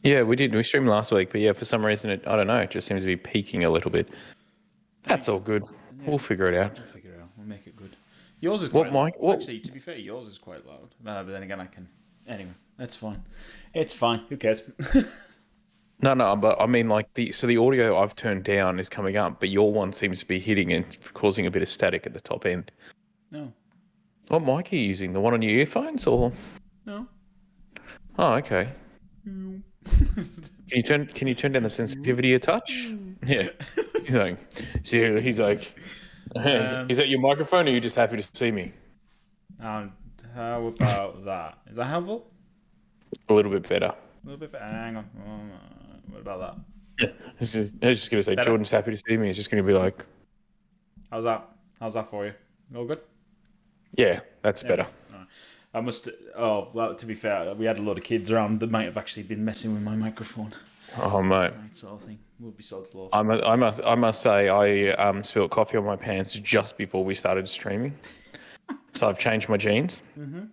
Yeah, we did. We streamed last week, but yeah, for some reason, I don't know, it just seems to be peaking a little bit. That's all good. Yeah, We'll figure it out. we'll figure it out. We'll make it good. Yours is What quite loud. mic? What? Actually, to be fair, yours is quite loud. But then again, I can. Anyway, that's fine. It's fine. Who cares? No, but I mean, like the audio I've turned down is coming up, but your one seems to be hitting and causing a bit of static at the top end. No. What mic are you using? The one on your earphones, or? No. Oh, okay. No. Can you turn down the sensitivity a touch? Yeah. He's like, is that your microphone, or are you just happy to see me? How about that? Is that helpful? A little bit better. A little bit better. Hang on. What about that? Yeah. I was just going to say, Better? Jordan's happy to see me. It's just going to be like, How's that? How's that for you? All good? yeah, that's better. Alright. I must. Oh well. To be fair, we had a lot of kids around that might have actually been messing with my microphone. Oh, mate. That sort of thing. Would be sod's law. I must say, I spilled coffee on my pants just before we started streaming. So I've changed my jeans. Mm-hmm.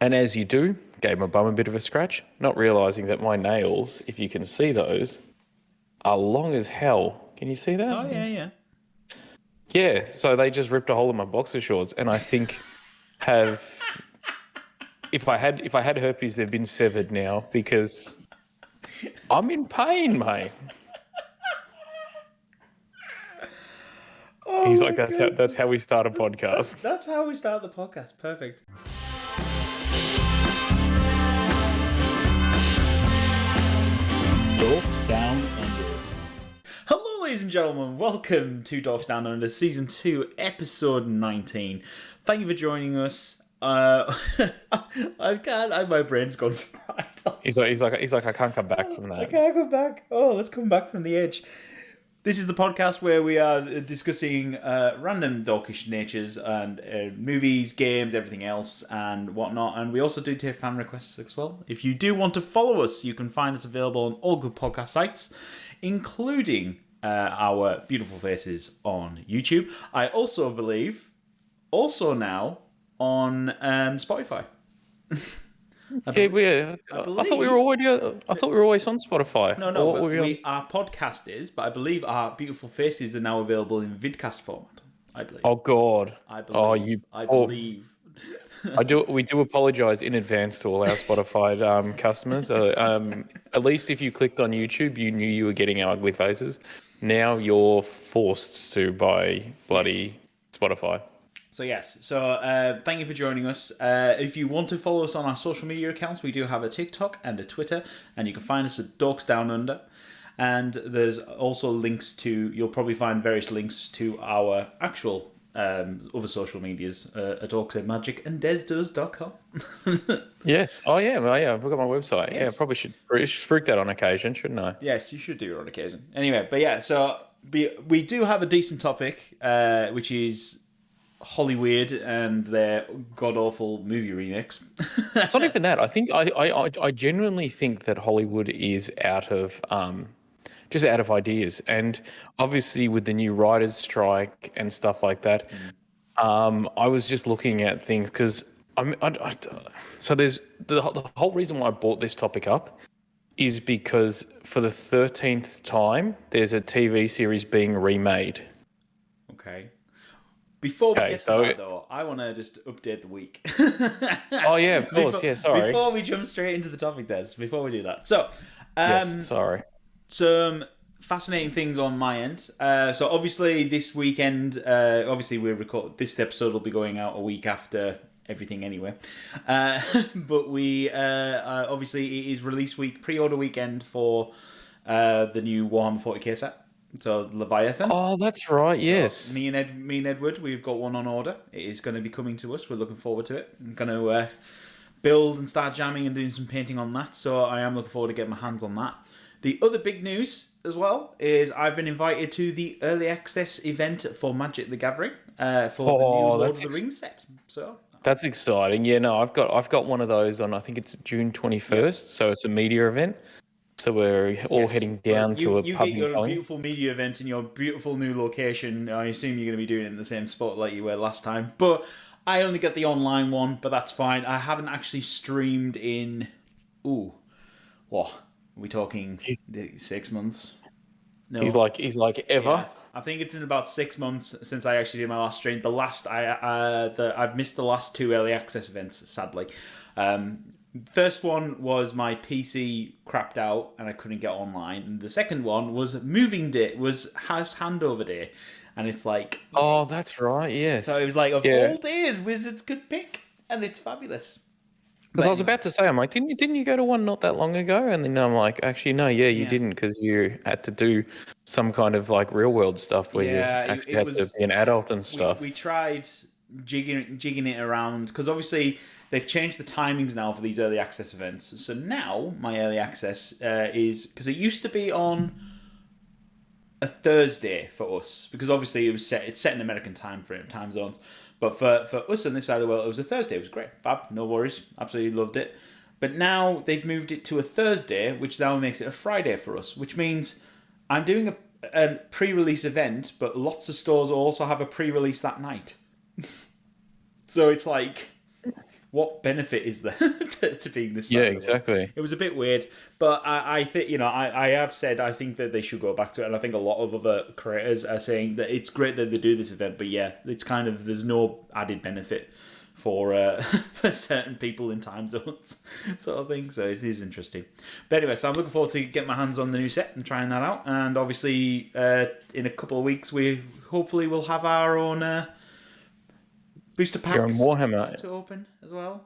And as you do, gave my bum a bit of a scratch, not realising that my nails, if you can see those, are long as hell. Can you see that? Oh yeah. Yeah, so they just ripped a hole in my boxer shorts, and I think if I had herpes, they've been severed now because I'm in pain, mate. Oh, he's like, that's how we start a podcast. That's how we start the podcast. Perfect. Dorks Down Under. Hello, ladies and gentlemen. Welcome to Dorks Down Under, Season 2, Episode 19. Thank you for joining us. I can't. My brain's gone fried. He's like, I can't come back from that. I can't go back. Oh, let's come back from the edge. This is the podcast where we are discussing random dorkish natures and movies, games, everything else, and whatnot. And we also do take fan requests as well. If you do want to follow us, you can find us available on all good podcast sites, including our beautiful faces on YouTube. I also believe, now on Spotify. I thought we were always on Spotify. No, we are podcasters, but I believe our beautiful faces are now available in vidcast format. I believe. Oh God! I believe. We do apologise in advance to all our Spotify customers. At least if you clicked on YouTube, you knew you were getting our ugly faces. Now you're forced to by bloody Spotify. So yes, thank you for joining us. If you want to follow us on our social media accounts, we do have a TikTok and a Twitter, and you can find us at Dorks Down Under. And there's also links you'll probably find various links to our actual other social medias at Orcsandmagic and DezDoes.com. Yes. Oh yeah. Well, yeah. I've got my website. Yes. Yeah. I probably should spruik that on occasion, shouldn't I? Yes, you should do it on occasion. Anyway, but yeah, so we do have a decent topic, which is HollyWeird and their god-awful movie remakes. It's not even that. I think I genuinely think that Hollywood is out of just out of ideas, and obviously with the new writers' strike and stuff like that, I was just looking at things because so there's the whole reason why I brought this topic up is because for the 13th time there's a TV series being remade. Okay. Before we get to that, though, I want to just update the week. Oh, yeah, of course. Sorry. Before we jump straight into the topic, Des, before we do that. So, yes, sorry. Some fascinating things on my end. So, obviously, this weekend, this episode will be going out a week after everything anyway. But we, obviously, it is release week, pre-order weekend for the new Warhammer 40k set. So Leviathan. Oh, that's right. Yes. So me and Edward, we've got one on order. It is going to be coming to us. We're looking forward to it. I'm going to build and start jamming and doing some painting on that. So I am looking forward to getting my hands on that. The other big news as well is I've been invited to the early access event for Magic the Gathering for the new Lord of the Rings set. So that's exciting. Yeah, no, I've got one of those on. I think it's June 21st. So it's a media event. So we're all heading down to a pub. You get your beautiful media event in your beautiful new location. I assume you're going to be doing it in the same spot like you were last time. But I only get the online one, but that's fine. I haven't actually streamed in... Are we talking 6 months? No. He's like ever. Yeah, I think it's in about 6 months since I actually did my last stream. I've missed the last two early access events, sadly. First one was my PC crapped out and I couldn't get online, and the second one was moving day, was house handover day, and it's like, Oh, that's right. Yes. so it was like of Yeah. all days Wizards could pick, and it's fabulous. Because I was about to say, I'm like, didn't you go to one not that long ago? And then I'm like, actually, no, yeah, you didn't, because you had to do some kind of like real world stuff where you actually had to be an adult and stuff. We tried jigging it around, because obviously they've changed the timings now for these early access events. So now my early access is, because it used to be on a Thursday for us, because obviously it's set in American time zones. But for us on this side of the world, it was a Thursday. It was great. Fab, no worries. Absolutely loved it. But now they've moved it to a Thursday, which now makes it a Friday for us, which means I'm doing a pre-release event, but lots of stores also have a pre-release that night. So it's like, what benefit is there to being this side? Yeah, exactly. It was a bit weird, but I think, I have said I think that they should go back to it, and I think a lot of other creators are saying that it's great that they do this event, but yeah, it's kind of, there's no added benefit for for certain people in time zones, sort of thing. So it is interesting. But anyway, so I'm looking forward to getting my hands on the new set and trying that out, and obviously in a couple of weeks we hopefully will have our own booster packs Warhammer to open as well.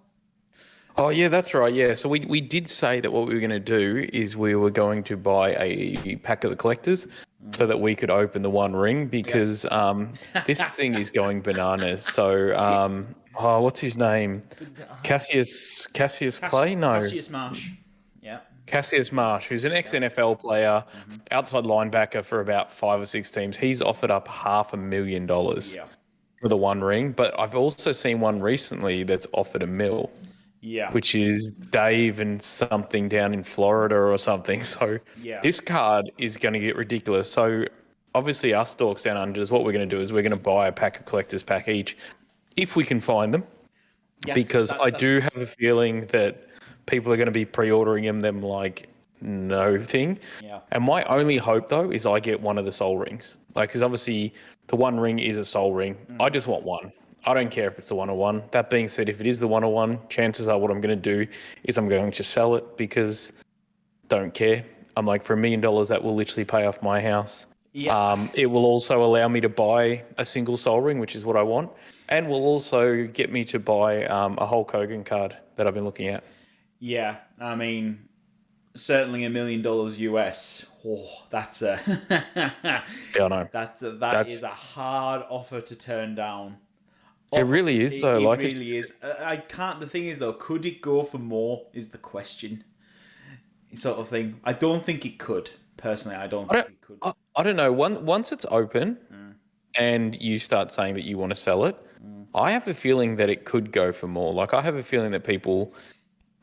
Oh yeah, that's right. Yeah, so we did say that what we were going to do is we were going to buy a pack of the collectors so that we could open the One Ring, because this thing is going bananas. So what's his name? Cassius Clay? No, Cassius Marsh. Yeah. Cassius Marsh, who's an ex-NFL player, outside linebacker for about 5 or 6 teams. He's offered up $500,000 for the One Ring, but I've also seen one recently that's offered $1 million. Yeah. Which is Dave and something down in Florida or something. So this card is going to get ridiculous. So obviously us Dorks Down Unders, what we're going to do is we're going to buy a pack of collector's pack each, if we can find them. Yes, because I do have a feeling that people are going to be pre-ordering them like no thing. Yeah. And my only hope, though, is I get one of the soul rings. Like, because obviously the One Ring is a soul ring. I just want one. I don't care if it's the 101. That being said, if it is the 101, chances are what I'm going to do is I'm going to sell it, because don't care. I'm like, for $1 million, that will literally pay off my house. Yeah. It will also allow me to buy a single soul ring, which is what I want, and will also get me to buy a Hulk Hogan card that I've been looking at. Yeah, I mean, certainly $1 million US. Oh, that's a yeah, I know. That is a hard offer to turn down. It really is, though. It really is. I can't. The thing is, though, could it go for more? Is the question. Sort of thing. I don't think it could. Personally, I don't think it could. I don't know. Once it's open, and you start saying that you want to sell it, I have a feeling that it could go for more. Like, I have a feeling that people,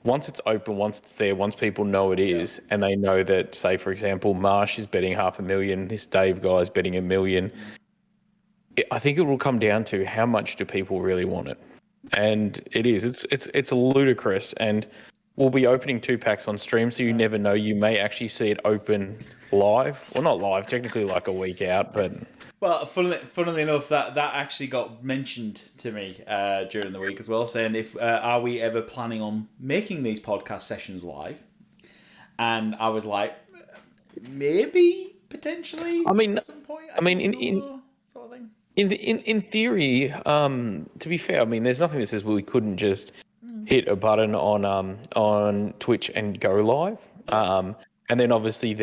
once it's open, once it's there, once people know it is, and they know that, say, for example, Marsh is betting $500,000, this Dave guy is betting $1 million. I think it will come down to how much do people really want it, and it is. It's ludicrous, and we'll be opening 2 packs on stream, so you never know. You may actually see it open live, well, not live, technically like a week out, but. Well, funnily enough, that actually got mentioned to me during the week as well, saying if are we ever planning on making these podcast sessions live, and I was like, maybe potentially. I mean, at some point. Sort of thing. In theory, to be fair, I mean, there's nothing that says we couldn't just hit a button on Twitch and go live, and then obviously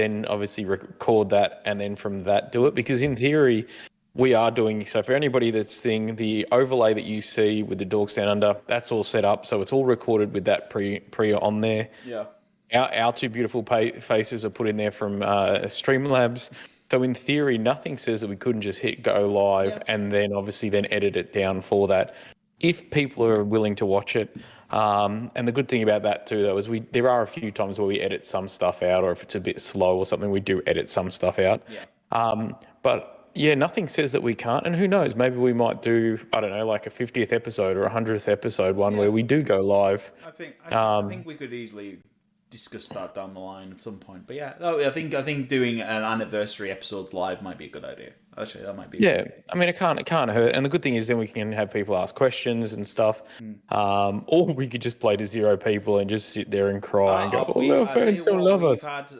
record that, and then from that do it. Because in theory, we are doing so. For anybody that's seeing the overlay that you see with the Dorks Down Under, that's all set up, so it's all recorded with that pre on there. Yeah. Our 2 beautiful faces are put in there from Streamlabs. So in theory, nothing says that we couldn't just hit go live and then obviously then edit it down for that, if people are willing to watch it. And the good thing about that too, though, is there are a few times where we edit some stuff out, or if it's a bit slow or something, we do edit some stuff out. Yeah. But yeah, nothing says that we can't. And who knows, maybe we might do, I don't know, like a 50th episode or 100th episode where we do go live. I think we could easily discuss that down the line at some point. But yeah, I think doing an anniversary episodes live might be a good idea. Actually, that might be. Yeah, I mean, it can't hurt. And the good thing is then we can have people ask questions and stuff. Or we could just play to 0 people and just sit there and cry and go, our I tell fans you don't what, love we've us. had.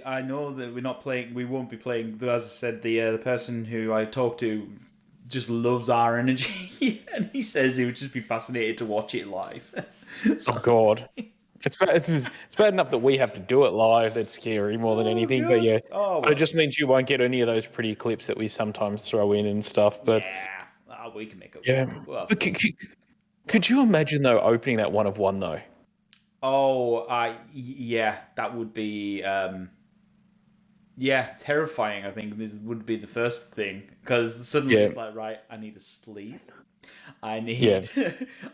I know that we're not playing. We won't be playing. As I said, the person who I talked to just loves our energy, and he says he would just be fascinated to watch it live. Oh, God. It's bad enough that we have to do it live. That's scary more than anything. But God. yeah, Oh, but it just means you won't get any of those pretty clips that we sometimes throw in and stuff. But yeah, we can make it. yeah, Well, but could you imagine though opening that one of one though? yeah, that would be terrifying. I think this would be the first thing because suddenly Yeah. it's like, right, I need a sleeve. I need Yeah.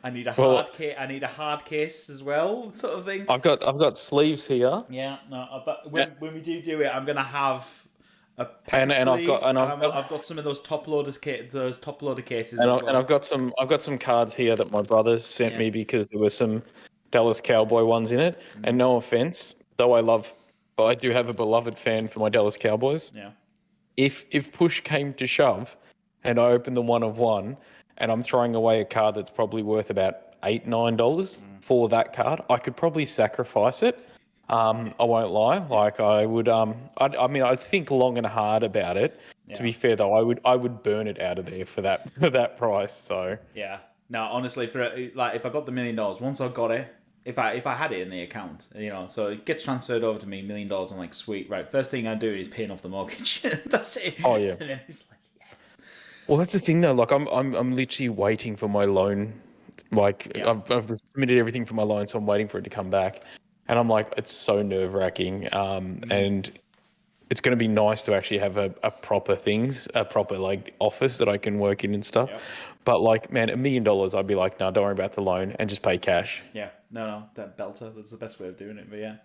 I need a Well, hard case. I need a hard case as well, sort of thing. I've got sleeves here, Yeah, no. But when we do it, I'm gonna have a pair and of and sleeves, I've I've got some of those those top loader cases and, as I, and well. I've got some cards here that my brother sent me because there were some Dallas Cowboy ones in it. And no offense, though I do have a beloved fan for my Dallas Cowboys. Yeah. If push came to shove, and I opened the one of one, and I'm throwing away a card that's probably worth about $8-9 for that card, I could probably sacrifice it. I won't lie. Like I would. I'd think long and hard about it. To be fair, though, I would burn it out of there for that price. So Yeah. No, honestly, for like, if I got the $1 million, once I got it, if I had it in the account, so it gets transferred over to me, $1 million. I'm like, sweet, right. First thing I do is paying off the mortgage. That's it. Oh yeah. And then it's like, yes. Well, that's the thing though. Like I'm literally waiting for my loan. Like I've submitted everything for my loan, so I'm waiting for it to come back. And I'm like, it's so nerve wracking. And it's going to be nice to actually have a proper like office that I can work in and stuff. Yep. But like, man, $1 million, I'd be like, no, don't worry about the loan and just pay cash. Yeah. No, that belter. That's the best way of doing it. But yeah.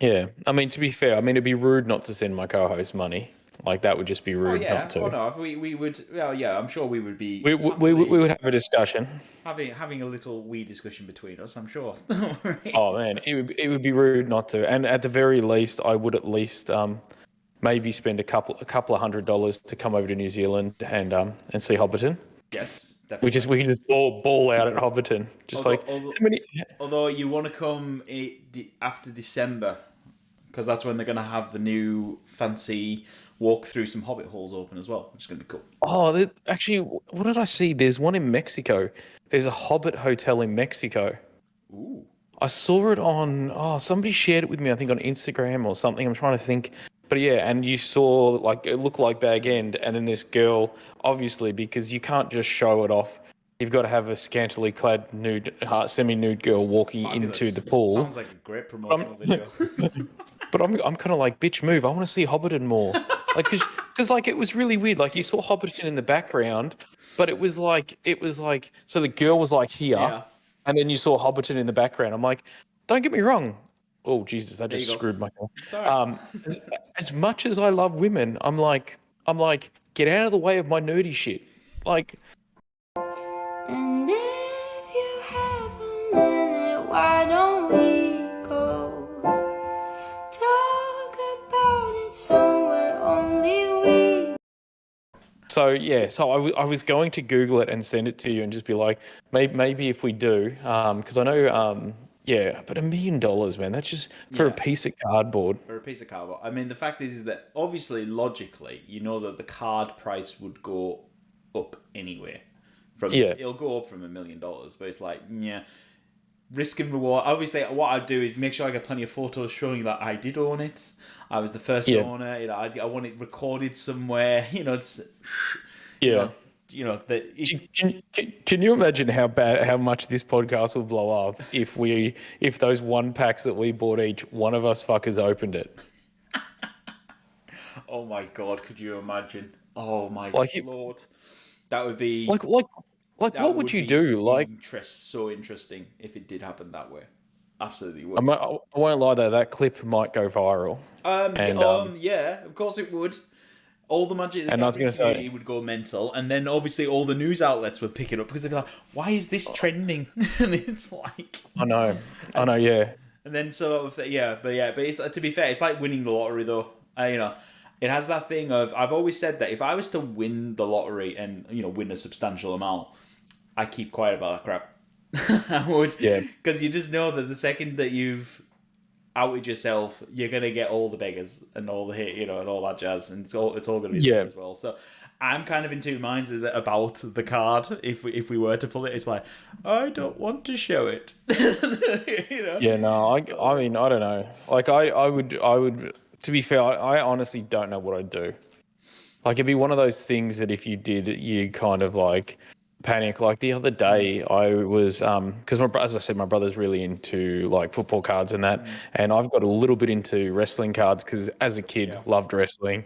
Yeah. I mean, to be fair, it'd be rude not to send my co-host money. Like that would just be rude not to. Oh no, if we would. Well, yeah, I'm sure we would be. We would have a discussion. Having a little wee discussion between us. I'm sure. Oh man, it would be rude not to. And at the very least, I would at least maybe spend a couple of $100 to come over to New Zealand and see Hobbiton. Yes, definitely. We can just ball out at Hobbiton. Just although you want to come after December, because that's when they're going to have the new fancy walk through some Hobbit halls open as well, which is going to be cool. Oh, actually, what did I see? There's one in Mexico. There's a Hobbit hotel in Mexico. Ooh. I saw it on. Somebody shared it with me. I think on Instagram or something. I'm trying to think. But yeah, and you saw like it looked like Bag End, and then this girl, obviously, because you can't just show it off. You've got to have a scantily clad nude, semi-nude girl walking into the pool. Sounds like a great promotional video. But I'm kind of like, bitch, move. I want to see Hobbiton more. Like, because like it was really weird. Like you saw Hobbiton in the background, but it was like so the girl was like here, and then you saw Hobbiton in the background. I'm like, don't get me wrong. Oh Jesus, that just screwed my head. As much as I love women, I'm like, get out of the way of my nerdy shit. Like. And if you have a minute, why don't we go talk about it somewhere only we. So yeah, I was going to Google it and send it to you and just be like, maybe if we do, because I know, but $1 million, man, that's just for a piece of cardboard. For a piece of cardboard. I mean, the fact is that obviously, logically, you know that the card price would go up anyway. It'll go up from $1 million, but it's like, risk and reward. Obviously, what I'd do is make sure I get plenty of photos showing that I did own it. I was the first owner. I want it recorded somewhere. Can you imagine how much this podcast will blow up if those 1 packs that we bought each, one of us fuckers opened it? Oh my God! Could you imagine? Oh my Lord, that would be like what would you do? Like, so interesting if it did happen that way. Absolutely would. I won't lie though, that clip might go viral. Yeah, of course it would. All the Magic the Gathering community would go mental, and then obviously all the news outlets would pick it up because they'd be like, "Why is this trending?" And it's like, I know, yeah. And then sort of but it's, to be fair, it's like winning the lottery though. It has that thing of, I've always said that if I was to win the lottery and win a substantial amount, I keep quiet about that crap. I would, because you just know that the second that you've outed yourself, you're gonna get all the beggars and all the hate, and all that jazz, and it's all gonna be there as well. So I'm kind of in two minds about the card. If we were to pull it, it's like, I don't want to show it. Yeah, no, I mean, I don't know. Like, I would. To be fair, I honestly don't know what I'd do. Like, it'd be one of those things that if you did, you kind of like panic. Like the other day, I was because as I said, my brother's really into like football cards and that, and I've got a little bit into wrestling cards because as a kid, loved wrestling.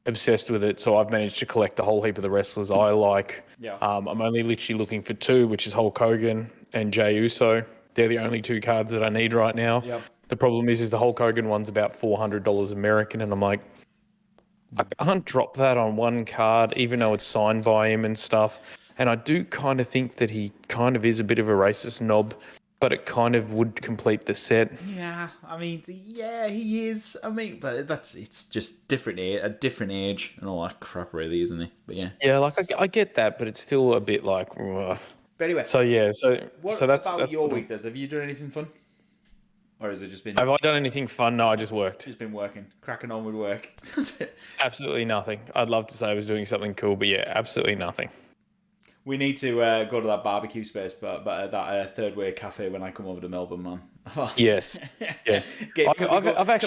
Obsessed with it, so I've managed to collect a whole heap of the wrestlers I like. I'm only literally looking for two, which is Hulk Hogan and Jey Uso. They're the only two cards that I need right now. The problem is the Hulk Hogan one's about $400 American, and I'm like, I can't drop that on one card, even though it's signed by him and stuff. And I do kind of think that he kind of is a bit of a racist knob, but it kind of would complete the set. Yeah, I mean, he is. I mean, but it's just different, a different age and all that crap, really, isn't he? But yeah. Yeah, like I get that, but it's still a bit like. Ugh. But anyway. So that's about your week, Des? Have you done anything fun? Or has it just been... Have I done anything fun? No, I just worked. Just been working. Cracking on with work. Absolutely nothing. I'd love to say I was doing something cool, but yeah, absolutely nothing. We need to go to that barbecue space, but that third way cafe when I come over to Melbourne, man. Yes. Can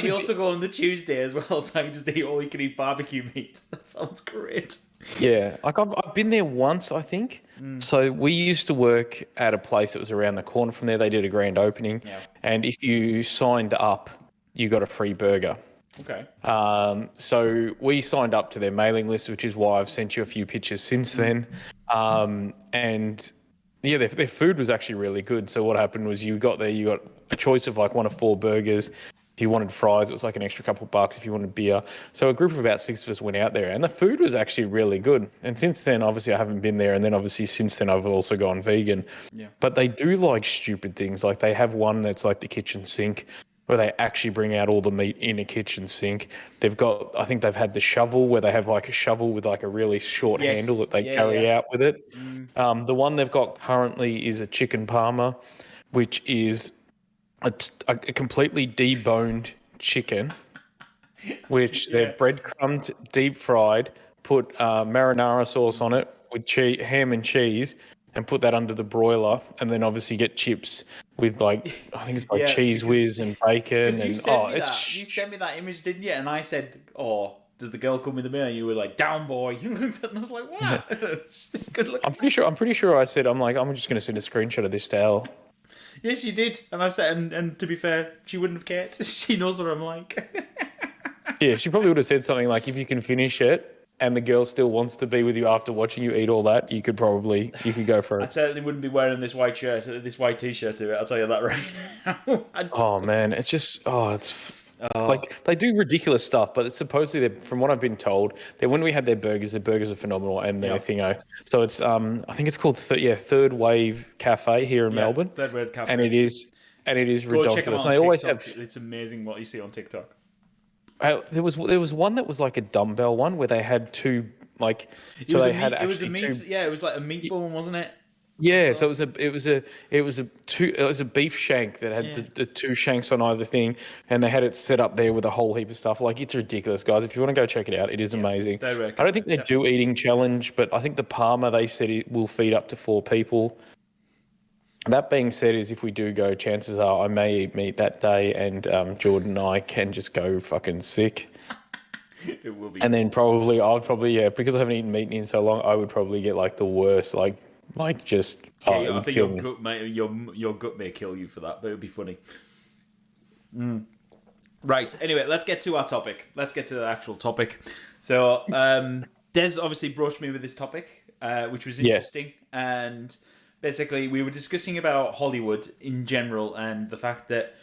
we also go on the Tuesday as well, so I can just eat all you can eat barbecue meat? That sounds great. Yeah, like I've been there once, I think. So we used to work at a place that was around the corner from there. They did a grand opening, and if you signed up, you got a free burger. Okay. So we signed up to their mailing list, which is why I've sent you a few pictures since then. And yeah, their food was actually really good. So what happened was you got a choice of like one of 4 burgers. If you wanted fries, it was like an extra couple bucks. If you wanted beer, so a group of about 6 of us went out there, and the food was actually really good. And since then, obviously, I haven't been there. And then obviously, since then, I've also gone vegan. Yeah. But they do like stupid things. Like they have one that's like the kitchen sink, where they actually bring out all the meat in a kitchen sink. They've got, I think they've had the shovel, where they have like a shovel with like a really short handle that they carry out with it. The one they've got currently is a chicken parma, which is a completely deboned chicken, which they've breadcrumbed, deep fried, put marinara sauce on it with ham and cheese, and put that under the broiler, and then obviously get chips with like, I think it's like cheese whiz and bacon. And you sent me that image, didn't you? And I said, "Oh, does the girl come with the meal?" And you were like, "Down, boy." And I was like, "Wow, it's good looking." I'm pretty sure I said, I'm just going to send a screenshot of this to Elle. Yes, you did. And I said, and to be fair, she wouldn't have cared. She knows what I'm like. Yeah, she probably would have said something like, if you can finish it and the girl still wants to be with you after watching you eat all that, you could go for it. I certainly wouldn't be wearing this white t-shirt to it. I'll tell you that right now. Oh man, it's just, like they do ridiculous stuff, but it's supposedly, from what I've been told, that when we had their burgers are phenomenal, and their thingo. So it's I think it's called Third Wave Cafe here in Melbourne. Third Wave Cafe, and it is ridiculous. Check them out on TikTok. It's amazing what you see on TikTok. There was one that was like a dumbbell one where they had two like. So they had it was a meat. Yeah, it was like a meatball, wasn't it? Yeah, so it was a beef shank that had the 2 shanks on either thing, and they had it set up there with a whole heap of stuff. Like, it's ridiculous, guys. If you want to go check it out, it is amazing. I don't think they do eating challenge, but I think the Parma, they said it will feed up to 4 people. That being said, is if we do go, chances are I may eat meat that day, and Jordan and I can just go fucking sick. It will be. And then because I haven't eaten meat in so long, I would probably get like the worst, like just. I think your gut may kill you for that, but it would be funny. Right. Anyway, let's get to our topic. Let's get to the actual topic. So, Des obviously broached me with this topic, which was interesting, and basically we were discussing about Hollywood in general and the fact that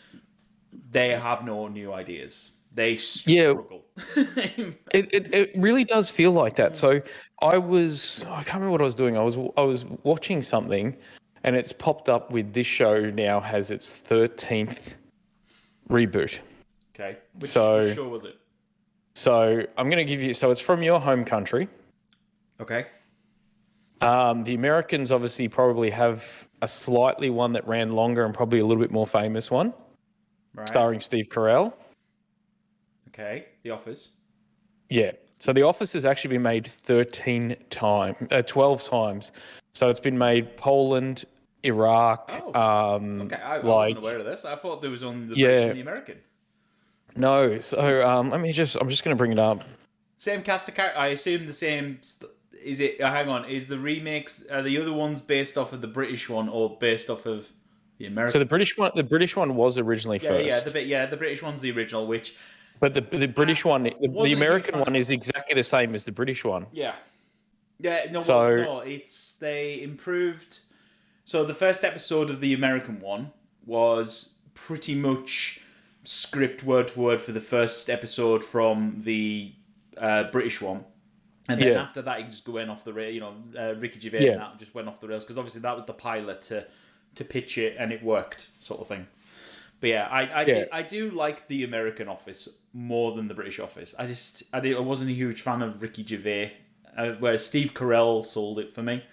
they have no new ideas. They struggle. It really does feel like that. So I can't remember what I was doing. I was watching something, and it's popped up with this show now has its 13th reboot. Okay. Which So- show was it? So I'm going to give you. So it's from your home country. Okay. The Americans obviously probably have a slightly one that ran longer and probably a little bit more famous one, Right. starring Steve Carell. Okay. The Office. Yeah. So The Office has actually been made 12 times. So it's been made Poland, Iraq. Oh. Okay. I wasn't aware of this. I thought there was only the British and the American. No. So I'm just going to bring it up. Same cast of characters. I assume the same. Is it? Hang on. Is the remakes? Are the other ones based off of the British one or based off of the American? So the British one was originally first. The British one's the original, which. But the British one, the wasn't a huge American fan one of. is exactly the same as the British one. Yeah. Yeah. No. So- no. They improved. So the first episode of the American one was pretty much script word for word for the first episode from the British one. And then after that, he just went off the rail. Ricky Gervais and that just went off the rails because obviously that was the pilot to pitch it and it worked, sort of thing. But yeah, I do like the American Office more than the British Office. I wasn't a huge fan of Ricky Gervais, whereas Steve Carell sold it for me,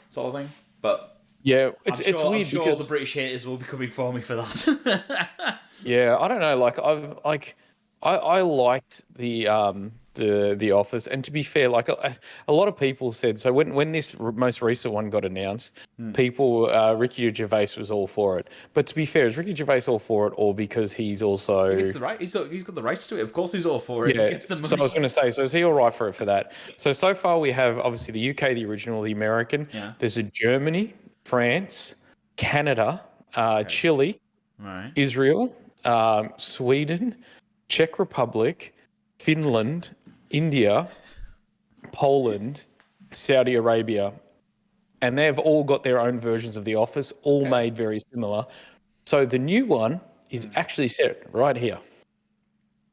sort of thing. But yeah, it's I'm weird sure because the British haters will be coming for me for that. yeah, I don't know. I liked the Office, and to be fair, like a lot of people said. So when this most recent one got announced, people Ricky Gervais was all for it. But to be fair, is Ricky Gervais all for it, or because he's also He gets the right. He's got the rights to it. Of course, he's all for it. yeah. He gets the money. So I was going to say, so is he all right for it for that? So far we have obviously the UK, the original, the American. Yeah. There's a Germany, France, Canada, Chile, Right. Israel, Sweden, Czech Republic, Finland, India, Poland, Saudi Arabia, and they've all got their own versions of The Office, all made very similar. So the new one is actually set right here.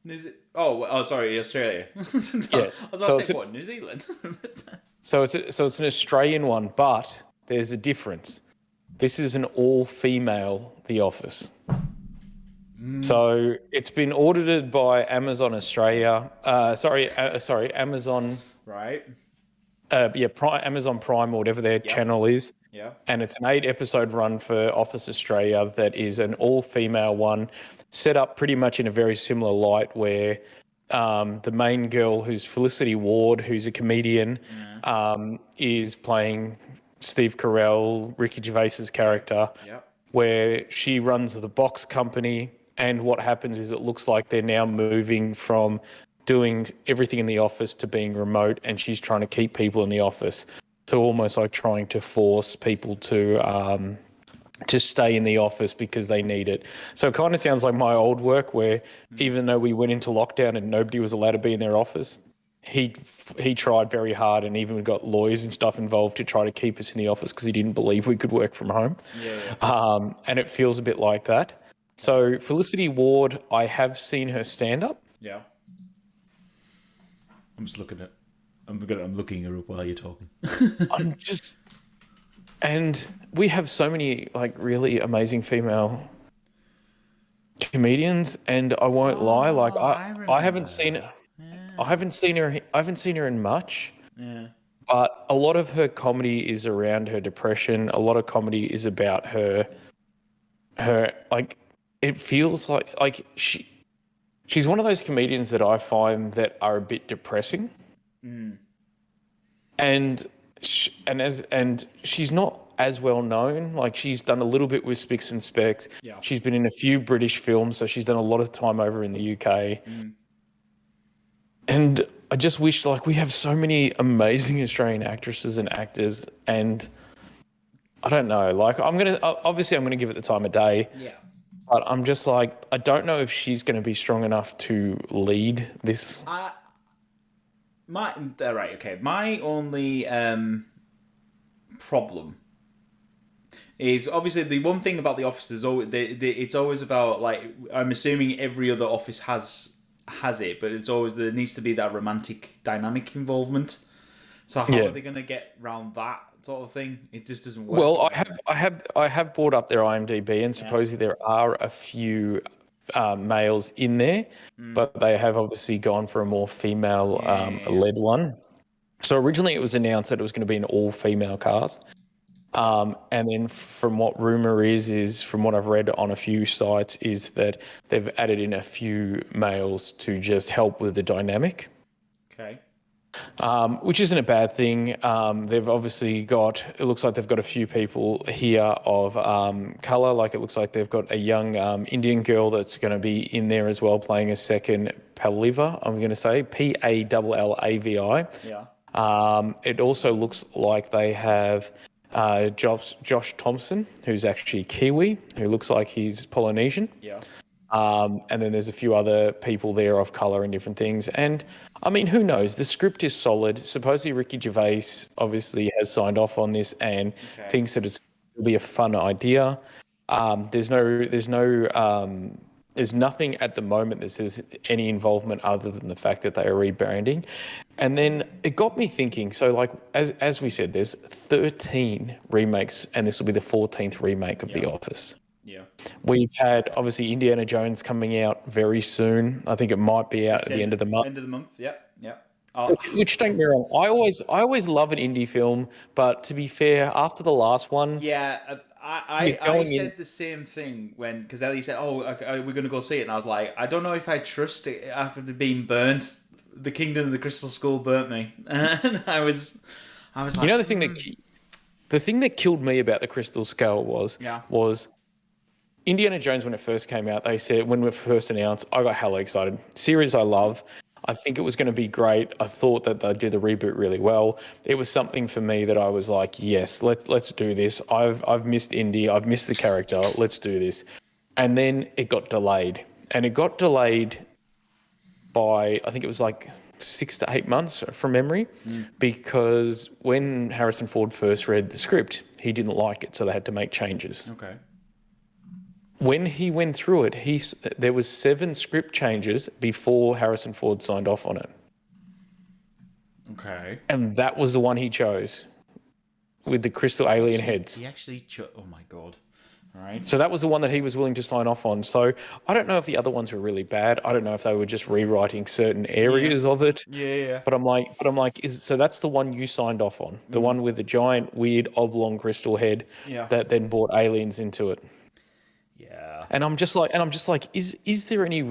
Sorry, Australia. Yes. I was about to say, what, New Zealand? So it's an Australian one, but there's a difference. This is an all-female The Office. So it's been audited by Amazon Australia. Amazon. Right. Amazon Prime or whatever their channel is. Yeah. And it's an 8-episode run for Office Australia that is an all-female one, set up pretty much in a very similar light where the main girl, who's Felicity Ward, who's a comedian, is playing Steve Carell, Ricky Gervais's character, where she runs the box company. And what happens is it looks like they're now moving from doing everything in the office to being remote, and she's trying to keep people in the office. So almost like trying to force people to stay in the office because they need it. So it kind of sounds like my old work where even though we went into lockdown and nobody was allowed to be in their office, he tried very hard and even got lawyers and stuff involved to try to keep us in the office because he didn't believe we could work from home. And it feels a bit like that. So Felicity Ward, I have seen her stand up. Yeah. I'm just looking at. I'm looking her up while you're talking. And we have so many like really amazing female comedians, and I won't lie, like I haven't seen it. I haven't seen her in much. Yeah. But a lot of her comedy is around her depression. A lot of comedy is about her like it feels like she's one of those comedians that I find that are a bit depressing. And she's not as well known. Like she's done a little bit with Spicks and Specks. Yeah. She's been in a few British films, so she's done a lot of time over in the UK. And I just wish like we have so many amazing Australian actresses and actors, and I don't know. Like I'm gonna give it the time of day. Yeah. But I'm just like I don't know if she's going to be strong enough to lead this. My only problem is obviously the one thing about the office is always it's always about like I'm assuming every other office has it, but it's always there needs to be that romantic dynamic involvement. So how are they going to get around that sort of thing? It just doesn't work. Well, I have brought up their IMDb, and supposedly there are a few males in there, but they have obviously gone for a more female-led one. So originally it was announced that it was going to be an all-female cast. And then from what rumor is from what I've read on a few sites, is that they've added in a few males to just help with the dynamic. Okay. Which isn't a bad thing. They've obviously got, it looks like they've got a few people here of colour. Like it looks like they've got a young Indian girl that's going to be in there as well, playing a second Pallavi, I'm going to say, Pallavi. Yeah. It also looks like they have Josh Thompson, who's actually Kiwi, who looks like he's Polynesian. Yeah. And then there's a few other people there of colour and different things. And I mean, who knows? The script is solid. Supposedly Ricky Gervais obviously has signed off on this and thinks that it'll be a fun idea. There's nothing at the moment that says any involvement other than the fact that they are rebranding. And then it got me thinking, so like, as we said, there's 13 remakes and this will be the 14th remake of The Office. Yeah. We've had obviously Indiana Jones coming out very soon. I think it might be out at the end of the month. End of the month. Yep. Which don't get me wrong, I always love an indie film, but to be fair, after the last one, I said the same thing because Ellie said, "Oh, we're going to go see it," and I was like, "I don't know if I trust it after being burnt. The Kingdom of the Crystal Skull burnt me," and I was like, you know, the thing that killed me about the Crystal Skull was Indiana Jones, when it first came out, they said, when we first announced, I got hella excited. Series I love. I think it was going to be great. I thought that they'd do the reboot really well. It was something for me that I was like, yes, let's do this. I've missed Indy. I've missed the character. Let's do this. And then it got delayed. And it got delayed by, I think it was like 6 to 8 months from memory, because when Harrison Ford first read the script, he didn't like it, so they had to make changes. Okay. When he went through it, there was 7 script changes before Harrison Ford signed off on it. Okay. And that was the one he chose, with the crystal alien heads. He actually chose... Oh my god. All right. So that was the one that he was willing to sign off on. So I don't know if the other ones were really bad. I don't know if they were just rewriting certain areas of it. Yeah. But I'm like, so that's the one you signed off on, the one with the giant, weird, oblong crystal head that then brought aliens into it. Yeah. And I'm just like, is there any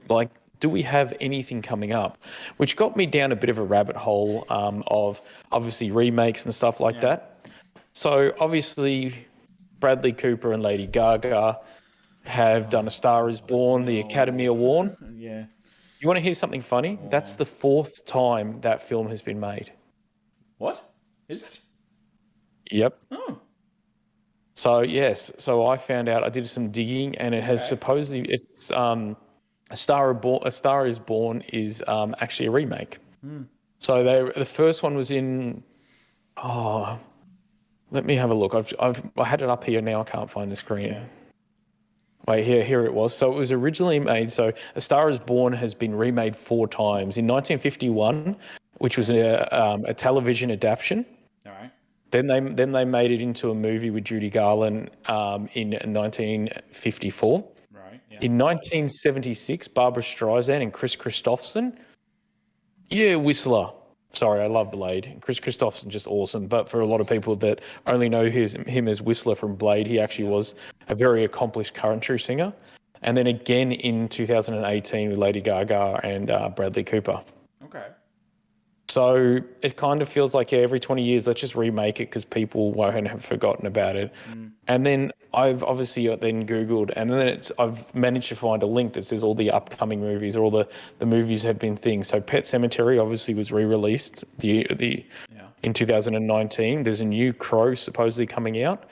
like, do we have anything coming up? Which got me down a bit of a rabbit hole of obviously remakes and stuff like that. So obviously Bradley Cooper and Lady Gaga have done A Star Is Born, the Academy Award. Yeah. You want to hear something funny? That's the 4th time that film has been made. What? Is it? Yep. Oh. So yes, so I found out, I did some digging, and it has supposedly, it's A Star Is Born is actually a remake. So the first one was in, let me have a look. I had it up here now. I can't find the screen. Yeah. Wait, here it was. So it was originally made. So A Star Is Born has been remade 4 times. In 1951, which was a television adaptation. All right. Then they made it into a movie with Judy Garland in 1954. Right. Yeah. In 1976, Barbara Streisand and Chris Christopherson. Yeah, Whistler. Sorry, I love Blade. Chris Christopherson, just awesome. But for a lot of people that only know him as Whistler from Blade, he actually was a very accomplished country singer. And then again in 2018 with Lady Gaga and Bradley Cooper. Okay. So it kind of feels like every 20 years, let's just remake it because people won't have forgotten about it. And then I've obviously then Googled, and then I've managed to find a link that says all the upcoming movies, or all the movies have been things. So Pet Sematary obviously was re-released in 2019. There's a new Crow supposedly coming out.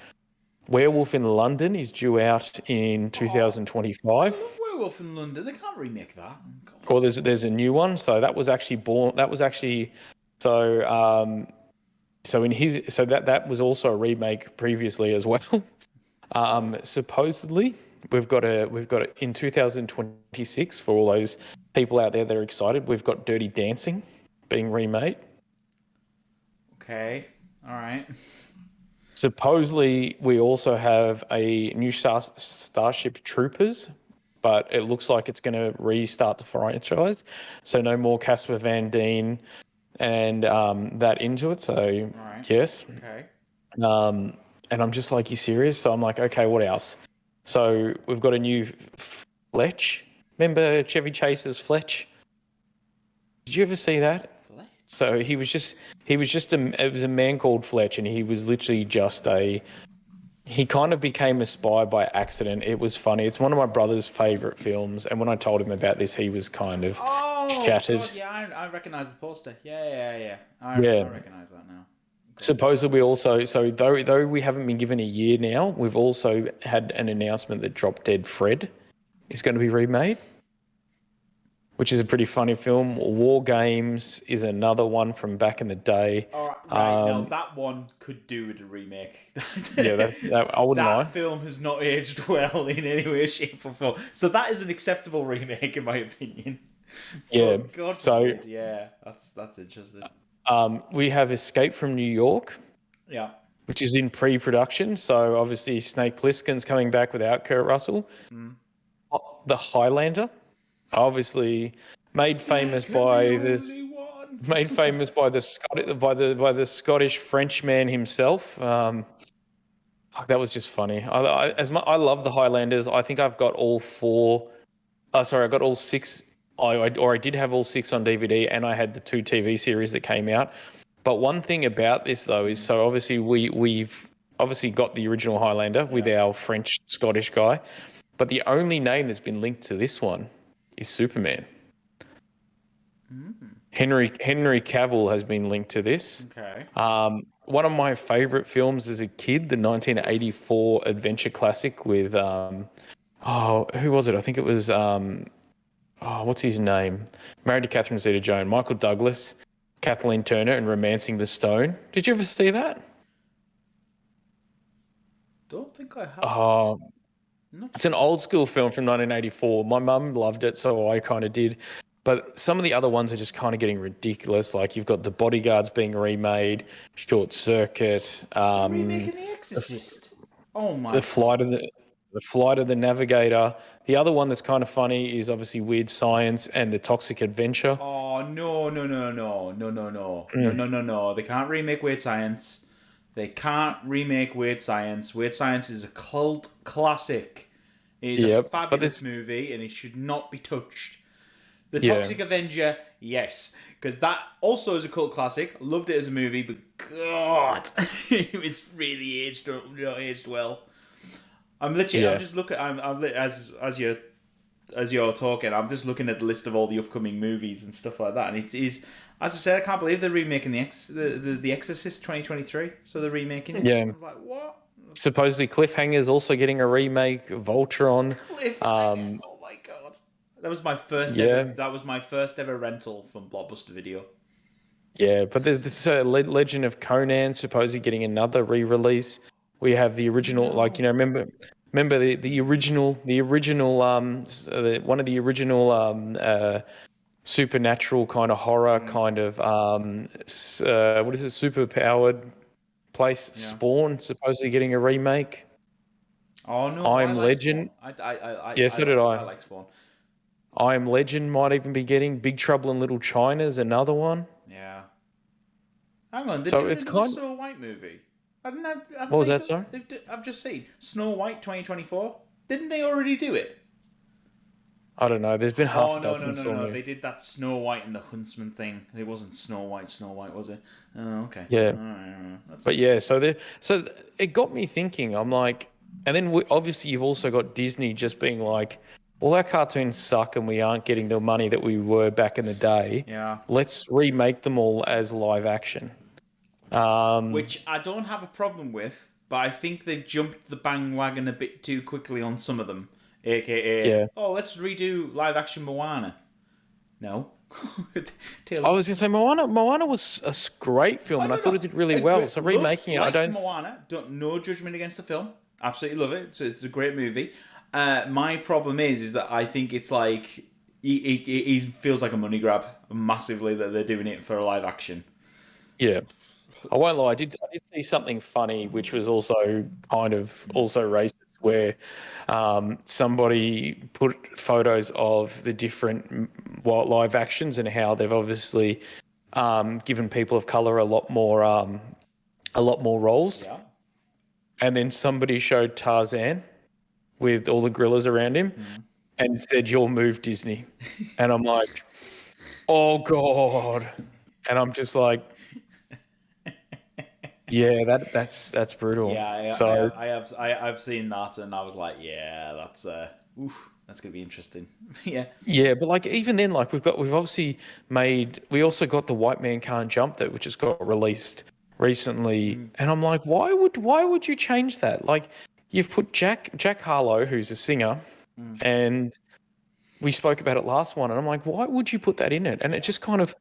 Werewolf in London is due out in 2025. Werewolf in London, they can't remake that. Or there's a new one. So that was actually that was also a remake previously as well. Supposedly we've got in 2026, for all those people out there that are excited, we've got Dirty Dancing being remade. Okay. All right. Supposedly we also have a new Starship Troopers but it looks like it's going to restart the franchise. So no more Casper Van Dien and that into it. So Right. yes. Okay. And I'm just like, you serious? So I'm like, okay, what else? So we've got a new Fletch. Remember Chevy Chase's Fletch? Did you ever see that? Fletch? So it was a man called Fletch, and he was literally just he kind of became a spy by accident. It was funny. It's one of my brother's favorite films, and when I told him about this, he was kind of shattered. God, yeah, I recognize the poster. Yeah. I Yeah. recognize that now. Supposedly also, so though we haven't been given a year now, we've also had an announcement that Drop Dead Fred is going to be remade, which is a pretty funny film. War Games is another one from back in the day. All right, now that one could do with a remake. Yeah, that I wouldn't lie. That film has not aged well in any way, shape, or form. So that is an acceptable remake, in my opinion. Yeah. But God So forbid, yeah, that's interesting. we have Escape from New York, Yeah. which is in pre-production. So obviously Snake Plissken's coming back without Kurt Russell. The Highlander, obviously made famous by this. Made famous by the Scottish Frenchman himself. Fuck, that was just funny. I love the Highlanders. I think I've got all four. Sorry, I got all six. I did have all six on DVD, and I had the 2 TV series that came out. But one thing about this though is, so obviously we've obviously got the original Highlander with our French Scottish guy, but the only name that's been linked to this one is Superman. Henry Cavill has been linked to this. Okay. One of my favorite films as a kid, the 1984 adventure classic with who was it? I think it was what's his name? Married to Catherine Zeta-Jones, Michael Douglas, Kathleen Turner, and Romancing the Stone. Did you ever see that? Don't think I have. It's an old school film from 1984. My mum loved it, so I kind of did. But some of the other ones are just kind of getting ridiculous. Like you've got The Bodyguards being remade, Short Circuit, Remaking The Exorcist. Oh my! the Flight of the Navigator. The other one that's kind of funny is obviously Weird Science and The Toxic Adventure. Oh no! They can't remake Weird Science. They can't remake Weird Science. Weird Science is a cult classic. It is a fabulous movie, and it should not be touched. The Toxic Avenger, yes, because that also is a cult classic. Loved it as a movie, but God, it was really not aged well. I'm literally, I'm just looking. As you're talking, I'm just looking at the list of all the upcoming movies and stuff like that, and it is, as I said, I can't believe they're remaking the Exorcist 2023. So they're remaking it. Yeah. I'm like, what? Supposedly Cliffhanger's also getting a remake. Voltron. Cliffhanger. Oh my God. That was my first. That was my first ever rental from Blockbuster Video. Yeah, but there's this Legend of Conan supposedly getting another re-release. We have the original, remember the original one of the original supernatural kind of horror kind of what is it, super powered place, Spawn, supposedly getting a remake. Oh no, I Am Legend. So did I. I like Spawn. I Am Legend might even be getting. Big Trouble in Little China's another one. Yeah. Hang on, So it's kind of Snow White movie. What was that, sorry? I've just seen Snow White 2024. Didn't they already do it? I don't know. There's been half a dozen. No. They did that Snow White and the Huntsman thing. It wasn't Snow White, was it? Oh, okay. Yeah. All right. But yeah, so it got me thinking. I'm like, and then obviously you've also got Disney just being like, all our cartoons suck and we aren't getting the money that we were back in the day. Yeah. Let's remake them all as live action. Which I don't have a problem with, but I think they've jumped the bandwagon a bit too quickly on some of them. AKA, let's redo live action Moana. No. I was going to say Moana was a great film, and I thought it did really well. So remaking it, I don't. Moana, no judgment against the film. Absolutely love it. It's a great movie. My problem is that I think it's like it feels like a money grab massively that they're doing it for a live action. Yeah. I won't lie. I did see something funny, which was also kind of also racist, where somebody put photos of the different live actions and how they've obviously given people of color a lot more roles. Yeah. And then somebody showed Tarzan with all the gorillas around him and said, "Your move, Disney." And I'm like, "Oh God." And I'm just like, yeah, that's brutal. Yeah, So I've seen that, and I was like, yeah, that's gonna be interesting. Yeah, yeah, but like even then, like we've obviously we also got the White Man Can't Jump that which just got released recently, and I'm like, why would you change that? Like you've put Jack Harlow, who's a singer, and we spoke about it last one, and I'm like, why would you put that in it? And it just kind of,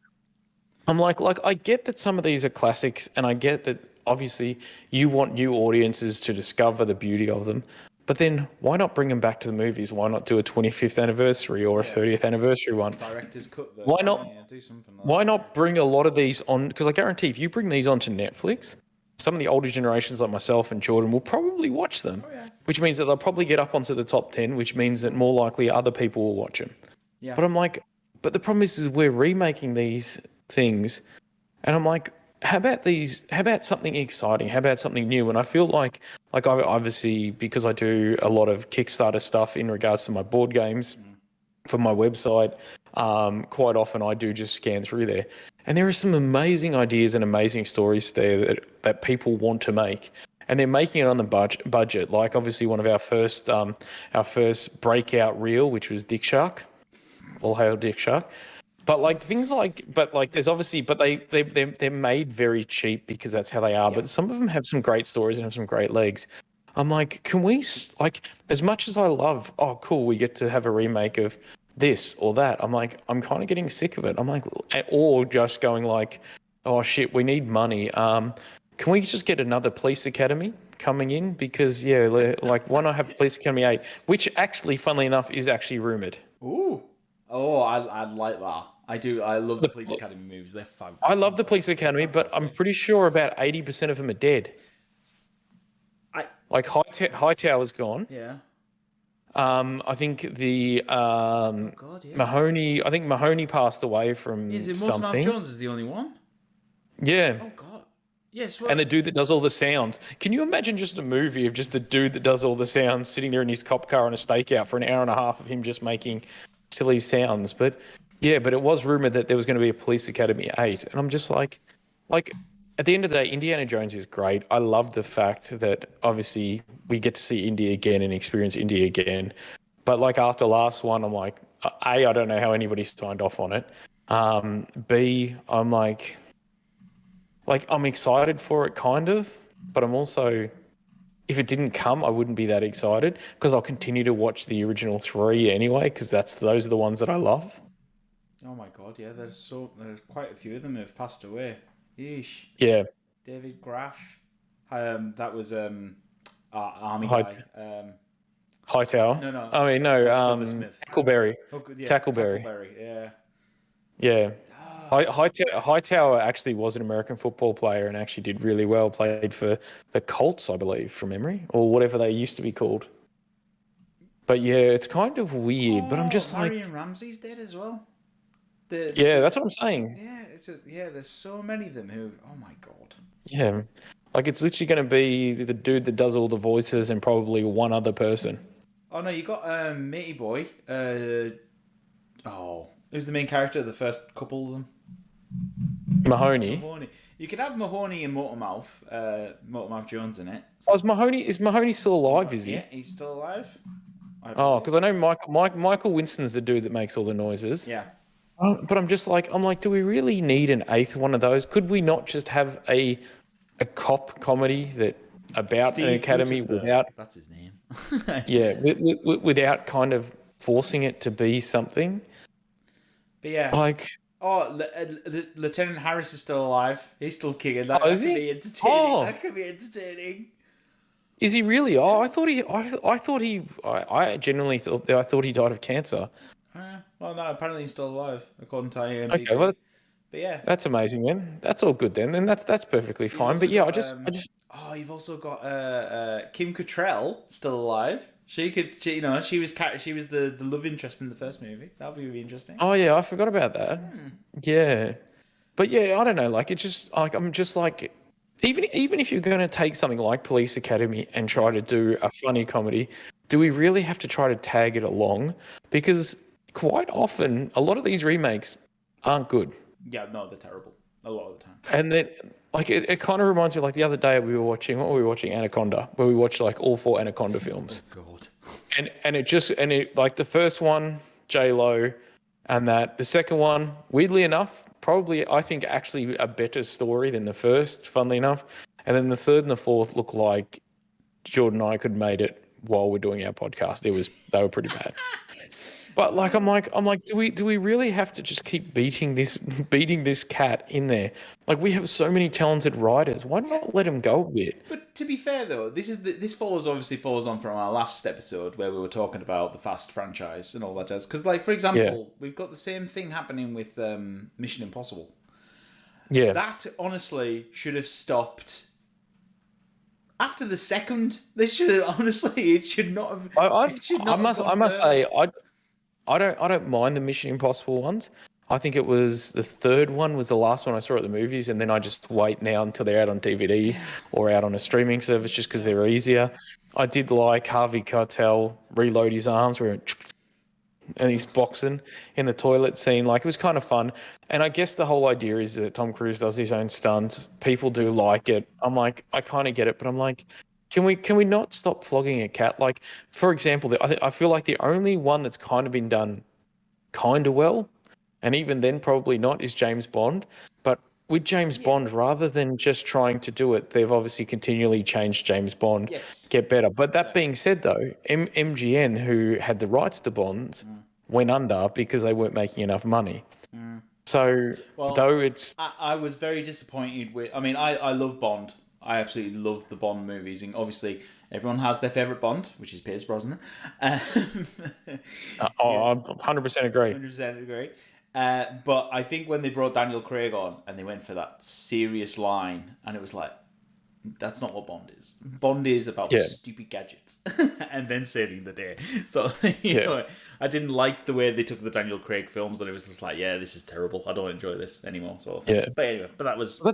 I'm like I get that some of these are classics, and I get that obviously you want new audiences to discover the beauty of them. But then why not bring them back to the movies? Why not do a 25th anniversary or a 30th anniversary one? director's cut version. Why not? Yeah, do something like Why not bring a lot of these on? Because I guarantee if you bring these onto Netflix, some of the older generations like myself and Jordan will probably watch them, which means that they'll probably get up onto the top 10, which means that more likely other people will watch them. Yeah. But I'm like, but the problem is we're remaking these things, and I'm like, how about something exciting? How about something new? And I feel like I obviously, because I do a lot of Kickstarter stuff in regards to my board games for my website, quite often I do just scan through there. And there are some amazing ideas and amazing stories there that people want to make. And they're making it on the budget. Like obviously one of our first breakout reel, which was Dick Shark. All hail Dick Shark. But like things like, there's obviously, but they're made very cheap because that's how they are. But some of them have some great stories and have some great legs. I'm like, can we like, as much as I love, oh cool, we get to have a remake of this or that. I'm like, I'm kind of getting sick of it. I'm like, or just going like, oh shit, we need money. Can we just get another police academy coming in? Because yeah, like why not have Police Academy 8, which actually, funnily enough, is actually rumored. Ooh. Oh, I like that. I do. I love the Police Academy movies. They're fun. I love the Police Academy, but I'm pretty sure about 80% of them are dead. Like Hightower's gone. Yeah. I think the Mahoney. I think Mahoney passed away from Is it something. Mortimer Jones is the only one? Yeah. Oh God. Yes. And the dude that does all the sounds. Can you imagine just a movie of just the dude that does all the sounds sitting there in his cop car on a stakeout for an hour and a half of him just making silly sounds? But yeah, but it was rumored that there was going to be a Police Academy 8. And I'm just like at the end of the day, Indiana Jones is great. I love the fact that obviously we get to see India again and experience India again. But like after last one, I'm like, A, I don't know how anybody signed off on it. B, I'm like I'm excited for it kind of, but I'm also, if it didn't come, I wouldn't be that excited because I'll continue to watch the original 3 anyway because those are the ones that I love. Oh my God! Yeah, there's quite a few of them who have passed away. Yeesh. Yeah. David Graff. That was army Hi- guy. Hightower. No. I mean, no. Smith. Tackleberry. Oh, yeah, Tackleberry. Yeah. Yeah. Hightower actually was an American football player and actually did really well. Played for the Colts, I believe, from memory, or whatever they used to be called. But yeah, it's kind of weird. But I'm just Marion Ramsey's dead as well. That's what I'm saying. Yeah, there's so many of them who. Oh my God. Yeah, like it's literally going to be the dude that does all the voices and probably one other person. Oh no, you got Matey Boy. Who's the main character of the first couple of them? Mahoney. You could have Mahoney and Motormouth Jones in it. Oh, is Mahoney still alive? Is he? Yeah, he's still alive. Because I know Michael Winston's the dude that makes all the noises. Yeah. But I'm like, do we really need an 8th one of those? Could we not just have a cop comedy about Steve an academy Gutenberg, without? That's his name. Yeah, without kind of forcing it to be something. But yeah. Like. Lieutenant Harris is still alive. He's still kicking. That is could he? be entertaining. Oh. That could be entertaining. Is he really? Oh, I genuinely thought he died of cancer. Well, no, apparently he's still alive, according to IMDb. Okay, well, But yeah. That's amazing, then. That's all good then. Then that's perfectly You've fine. also But yeah, got, I just oh, you've also got Kim Cattrall still alive. She was the love interest in the first movie. That'll be really interesting. oh yeah, I forgot about that. Yeah. But yeah, I don't know. Like it's just like I'm just like even if you're going to take something like Police Academy and try to do a funny comedy, do we really have to try to tag it along? Because quite often a lot of these remakes aren't good. Yeah, no, they're terrible a lot of the time. And then like it kind of reminds me like the other day we were watching Anaconda, where we watched like all 4 Anaconda films. God. And it like the first one, J Lo, and that the second one, weirdly enough, probably I think actually a better story than the first, funnily enough. And then the third and the fourth look like Jordan and I could have made it while we're doing our podcast. They were pretty bad. But like I'm like, do we really have to just keep beating this cat in there? Like we have so many talented writers. Why not let him go a bit? But to be fair, though, this follows on from our last episode where we were talking about the Fast franchise and all that jazz. Because, like, for example, we've got the same thing happening with Mission Impossible. Yeah. That honestly should have stopped after the second. They should have, honestly. It should not have. I must say I don't mind the Mission Impossible ones. I think it was the third one was the last one I saw at the movies, and then I just wait now until they're out on DVD or out on a streaming service just because they're easier. I did like Harvey Keitel reload his arms and he's boxing in the toilet scene. Like it was kind of fun. And I guess the whole idea is that Tom Cruise does his own stunts. People do like it. I'm like, I kind of get it, but I'm like, can we not stop flogging a cat? Like, for example, I feel like the only one that's kind of been done kind of well, and even then probably not, is James Bond. But with James Bond, rather than just trying to do it, they've obviously continually changed James Bond, get better. But that being said, though, MGN, who had the rights to Bonds, went under because they weren't making enough money. So, I was very disappointed with. I mean, I love Bond. I absolutely love the Bond movies, and obviously everyone has their favourite Bond, which is Pierce Brosnan. I 100% agree. 100% agree. But I think when they brought Daniel Craig on and they went for that serious line, and it was like, that's not what Bond is. Bond is about stupid gadgets and then saving the day. So, you know, I didn't like the way they took the Daniel Craig films, and it was just like, yeah, this is terrible. I don't enjoy this anymore. So, yeah. But anyway, that was.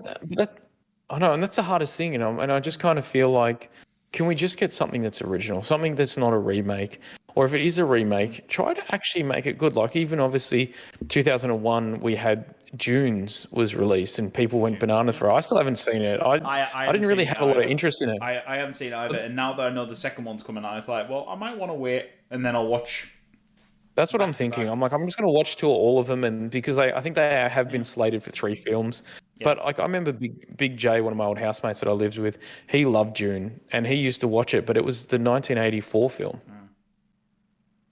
I know, and that's the hardest thing, and I just kind of feel like, can we just get something that's original, something that's not a remake, or if it is a remake, try to actually make it good. Like even obviously, 2001 we had Dunes was released, and people went bananas for it. I still haven't seen it. I didn't really have a lot of interest in it. I haven't seen it either, and now that I know the second one's coming out, it's like, well, I might want to wait, and then I'll watch. That's what I'm thinking. I'm like, I'm just going to watch all of them, and because I think they have been slated for 3 films. But like I remember Big J, one of my old housemates that I lived with, he loved Dune, and he used to watch it. But it was the 1984 film,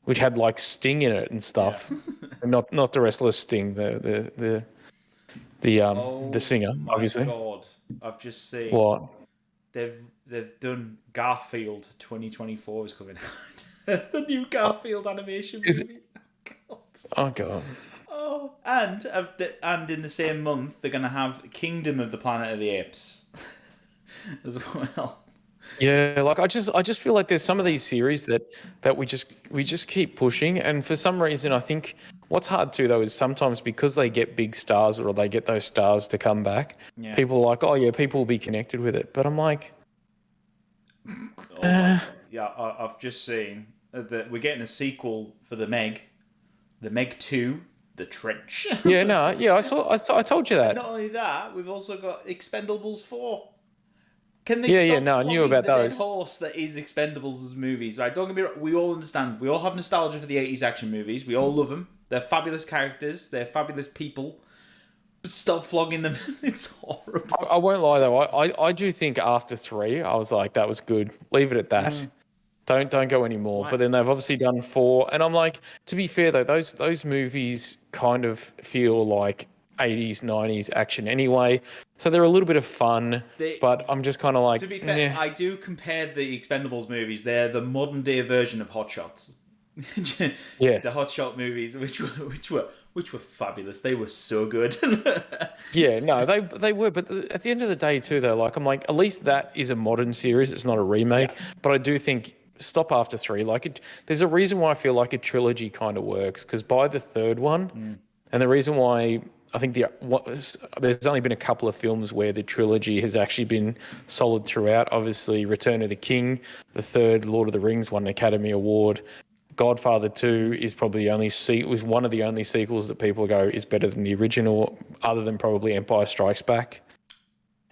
which had like Sting in it and stuff, and not the wrestler Sting, the singer, obviously. Oh God, I've just seen what they've done. Garfield 2024 is coming out. The new Garfield animation movie. Oh God. Oh, and in the same month they're gonna have Kingdom of the Planet of the Apes as well. Yeah, like I just feel like there's some of these series that we just keep pushing, and for some reason I think what's hard too though is sometimes because they get big stars or they get those stars to come back, people are like, oh yeah, people will be connected with it, but I'm like, I've just seen that we're getting a sequel for the Meg 2. The Trench. I told you that. And not only that, we've also got Expendables 4. Can they stop I knew about the those. dead horse that is Expendables as movies, right? Don't get me wrong, we all understand. We all have nostalgia for the 80s action movies. We all love them. They're fabulous characters. They're fabulous people. But stop flogging them. It's horrible. I won't lie though. I do think after 3, I was like, that was good. Leave it at that. Don't go anymore. Right. But then they've obviously done 4, and I'm like, to be fair though, those movies kind of feel like 80s, 90s action anyway. So they're a little bit of fun, but I'm just kind of like... To be fair, I do compare the Expendables movies. They're the modern day version of Hot Shots. Yes. The Hot Shot movies, which were which were fabulous. They were so good. Yeah, no, they were, but at the end of the day, too, though, like I'm like, at least that is a modern series. It's not a remake. Yeah. But I do think stop after 3. Like, there's a reason why I feel like a trilogy kind of works because by the third one, and the reason why I think there's only been a couple of films where the trilogy has actually been solid throughout. Obviously, Return of the King, the third Lord of the Rings won an Academy Award. Godfather 2 is probably the only was one of the only sequels that people go is better than the original, other than probably Empire Strikes Back.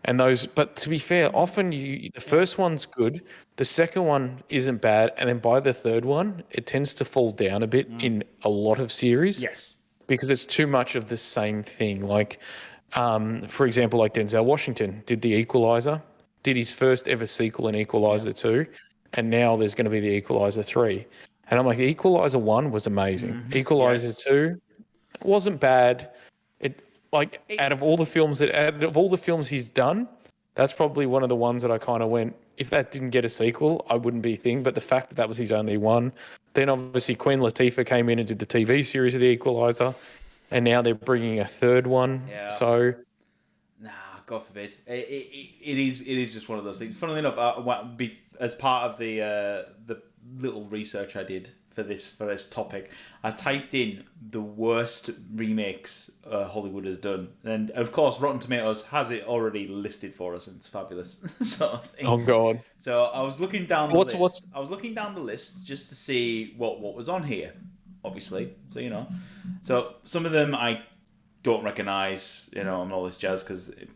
And those, but to be fair, often the first one's good, the second one isn't bad, and then by the third one, it tends to fall down a bit in a lot of series. Yes. Because it's too much of the same thing. Like, for example, like Denzel Washington did The Equalizer, did his first ever sequel in Equalizer 2, and now there's going to be The Equalizer 3. And I'm like, The Equalizer 1 was amazing. Equalizer Yes. 2 wasn't bad. Out of all the films he's done, that's probably one of the ones that I kind of went, if that didn't get a sequel, I wouldn't be a thing. But the fact that that was his only one, then obviously Queen Latifah came in and did the TV series of The Equalizer, and now they're bringing a third one. Yeah. So, Nah, God forbid. It is just one of those things. Funnily enough, as part of the little research I did for this topic, I typed in the worst remakes Hollywood has done, and of course, Rotten Tomatoes has it already listed for us, and it's fabulous. Sort of thing. oh god, So I was looking down the list. I was looking down the list just to see what was on here. Obviously, so so some of them I don't recognise, and all this jazz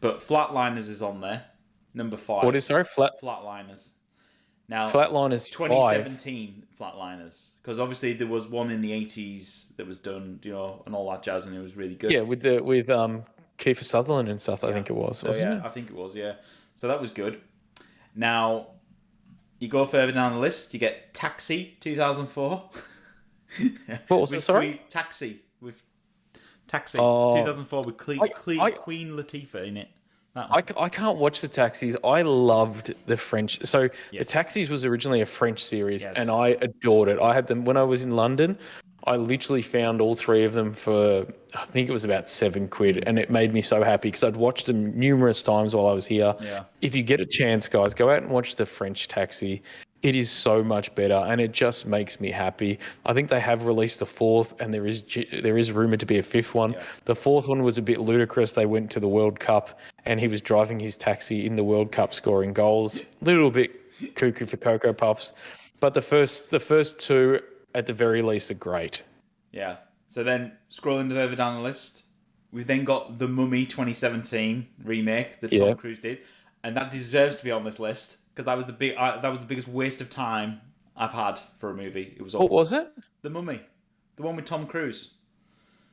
but Flatliners is on there, number 5. what is sorry? Flatliners? Now Flatliners 2017 Flatliners, because obviously there was one in the 80s that was done, and all that jazz, and it was really good. Yeah, with Kiefer Sutherland and stuff. I think it was. So wasn't it? I think it was. Yeah, so that was good. Now you go further down the list, you get Taxi 2004. What was it? Sorry, Taxi 2004 with Queen Latifah in it. I can't watch the Taxis. I loved the French. So the Taxis was originally a French series, and I adored it. I had them when I was in London. I literally found all 3 of them for, I think it was about £7, and it made me so happy because I'd watched them numerous times while I was here. Yeah. If you get a chance, guys, go out and watch the French Taxi. It is so much better, and it just makes me happy. I think they have released a 4th, and there is rumored to be a 5th one. Yeah. The 4th one was a bit ludicrous. They went to the World Cup, and he was driving his taxi in the World Cup, scoring goals. Little bit cuckoo for Cocoa Puffs, but the first 2, at the very least, are great. Yeah. So then, scrolling further down the list, we've then got the Mummy 2017 remake that Tom Cruise did, and that deserves to be on this list. Because that was the biggest waste of time I've had for a movie. It was awful. What was it? The Mummy, the one with Tom Cruise.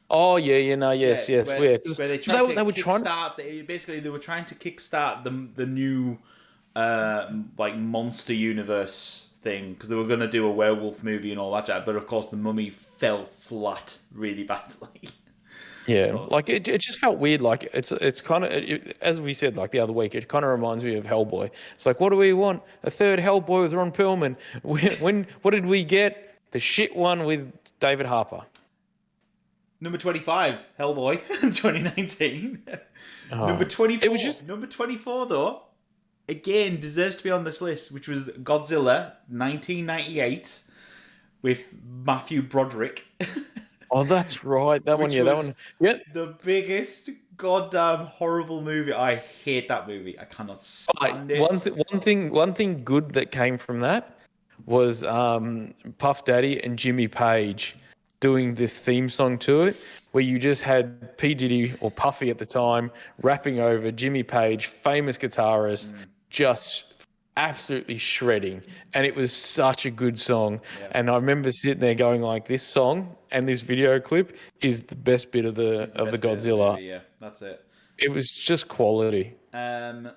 Oh yes. Where they tried to kickstart. Basically, they were trying to kickstart the new monster universe thing because they were going to do a werewolf movie and all that jazz. But of course, the Mummy fell flat really badly. Yeah, like it just felt weird. Like it's kind of, as we said like the other week, it kind of reminds me of Hellboy. It's like, what do we want? A third Hellboy with Ron Perlman? What did we get? The shit one with David Harper. Number 25, Hellboy, 2019. Number 24. It was just number 24 though. Again, deserves to be on this list, which was Godzilla 1998 with Matthew Broderick. Oh, that's right. That one. Yeah. The biggest goddamn horrible movie. I hate that movie. I cannot stand it. One thing good that came from that was Puff Daddy and Jimmy Page doing the theme song to it, where you just had P. Diddy or Puffy at the time rapping over Jimmy Page, famous guitarist, just absolutely shredding, and it was such a good song. And I remember sitting there going like, this song and this video clip is the best bit of the Godzilla. Yeah, that's it. It was just quality. Number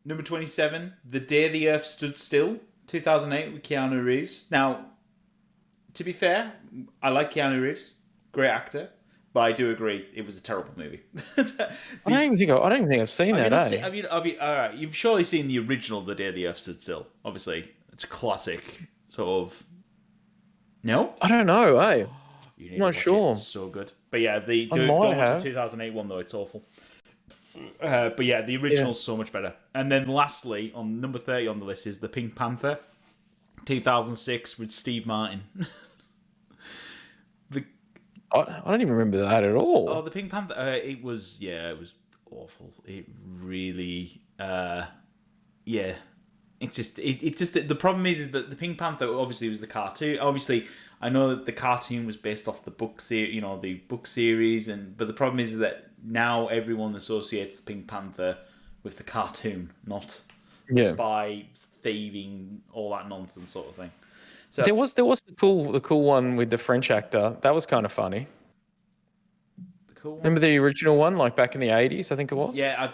27, The Day the Earth Stood Still, 2008 with Keanu Reeves. Now, to be fair, I like Keanu Reeves, great actor. But I do agree, it was a terrible movie. I don't even think I've seen that. All right, you've surely seen the original The Day the Earth Stood Still. Obviously, it's a classic, sort of. No, I don't know. I'm not sure. It's so good. But yeah, don't watch the 2008 one though; it's awful. But yeah, the original's so much better. And then lastly, on number 30 on the list is the Pink Panther, 2006 with Steve Martin. I don't even remember that at all. Oh, the Pink Panther. It was awful. It really, It's just the problem is that the Pink Panther obviously was the cartoon. Obviously, I know that the cartoon was based off the book the book series, but the problem is that now everyone associates Pink Panther with the cartoon, not spy, thieving, all that nonsense sort of thing. So there was the cool one with the French actor. That was kind of funny. The cool one? Remember the original one, like back in the 80s, I think it was? Yeah, I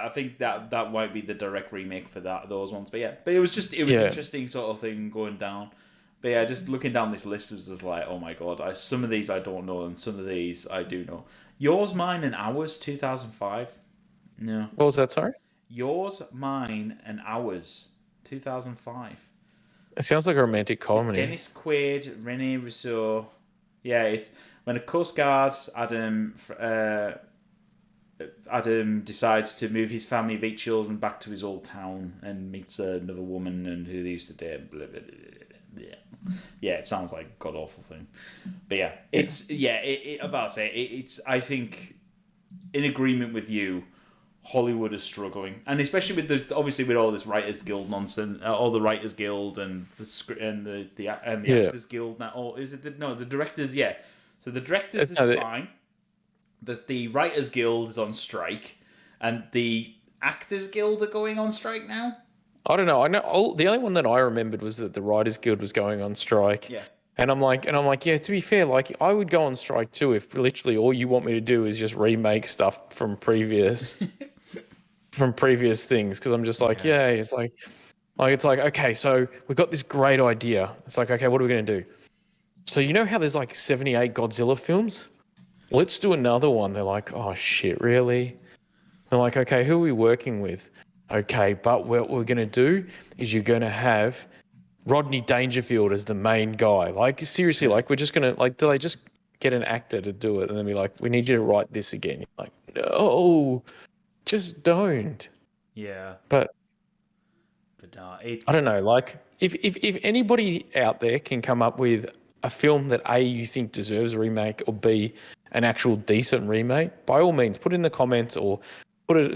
think that might be the direct remake for those ones. But it was interesting sort of thing going down. But yeah, just looking down this list was just like, oh my god, some of these I don't know, and some of these I do know. Yours, Mine, and Ours, 2005. No. What was that, sorry? Yours, Mine, and Ours, 2005. It sounds like a romantic comedy. Dennis Quaid, Rene Russo. Yeah, it's when a Coast Guard, Adam decides to move his family of 8 children back to his old town and meets another woman and who they used to date. Blah, blah, blah, blah. Yeah, it sounds like a god awful thing. But yeah, it's I think in agreement with you, Hollywood is struggling, and especially with obviously with all this Writers Guild nonsense, all the Writers Guild and the script and the Actors Guild now. Or is it the directors? Yeah, so the directors is fine. The Writers Guild is on strike, and the Actors Guild are going on strike now. I don't know. I know the only one that I remembered was that the Writers Guild was going on strike. Yeah. And I'm like, yeah, to be fair, like I would go on strike too if literally all you want me to do is just remake stuff from previous things. Because I'm just like, it's like okay, so we've got this great idea. It's like, okay, what are we going to do? So you know how there's like 78 Godzilla films? Let's do another one. They're like, oh shit, really? They're like, okay, who are we working with? Okay, but what we're going to do is you're going to have Rodney Dangerfield as the main guy. Like, seriously, like, we're just going to, like, do they just get an actor to do it and then be like, we need you to write this again? You're like, no, just don't. Yeah. But I don't know, like, if anybody out there can come up with a film that A, you think deserves a remake, or B, an actual decent remake, by all means, put it in the comments or